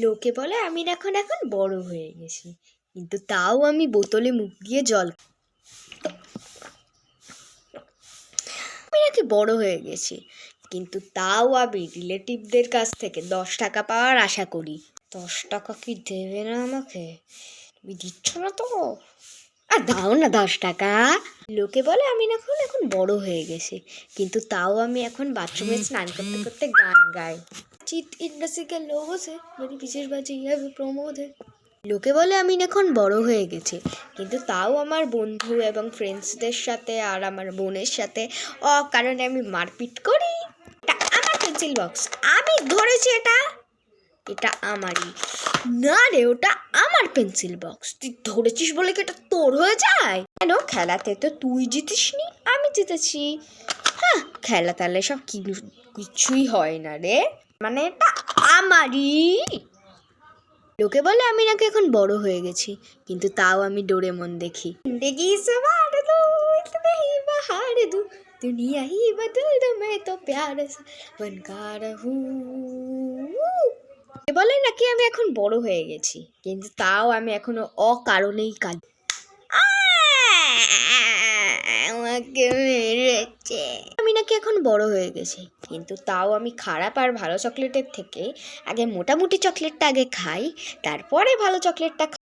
লোকে বলে আমি এখন এখন বড় হয়ে গেছি, কিন্তু তাও আমি বোতলে মুখ দিয়ে জল। আমি নাকি বড় হয়ে গেছি, কিন্তু তাও আমি রিলেটিভদের কাছ থেকে 10 টাকা পাওয়ার আশা করি। 10 টাকা কি দেবে না আমাকে? তুমি দিচ্ছ না তো? আর দাও না 10 টাকা। লোকে বলে আমি এখন এখন বড় হয়ে গেছি, কিন্তু তাও আমি এখন বাথরুমে স্নান করতে করতে গান গাই। চিৎ इंडस्ट्री के लोगों से मेरी विशेष बात ये है प्रमोद है। লোকে বলে আমি এখন বড় হয়ে গেছি, কিন্তু তাও আমার বন্ধু এবং ফ্রেন্ডসদের সাথে আর আমার বোনের সাথে কারণে আমি মারপিট করি। এটা আমার পেন্সিল বক্স, আমি ধরেছি এটা, এটা আমারই। না রে, ওটা আমার পেন্সিল বক্স, তুই ধরেছিস বলে কি এটা তোর হয়ে যায়? কেন? খেলাতে তো তুই জিতিসনি, আমি জিতেছি। হ্যাঁ, খেলা তাহলে সব কিছুই হয় না রে, মানে এটা আমারই। লোকে বলে আমি নাকি এখন বড় হয়ে গেছি, কিন্তু তাও আমি ডোরেমন দেখি। জিন্দেগি সওয়ার দো ইতনে হি বাহার দো, দুনিয়া হি বদল দো मैं तो प्यार से बनका रहूं। বলে নাকি আমি এখন বড় হয়ে গেছি, কিন্তু তাও আমি এখনো অকারণেই কাঁদি। আমাকে মেরেছে। আমি নাকি এখন বড় হয়ে গেছি, কিন্তু তাও আমি খারাপ আর ভালো চকলেটের থেকে আগে মোটামুটি চকলেটটা আগে খাই, তারপরে ভালো চকলেটটা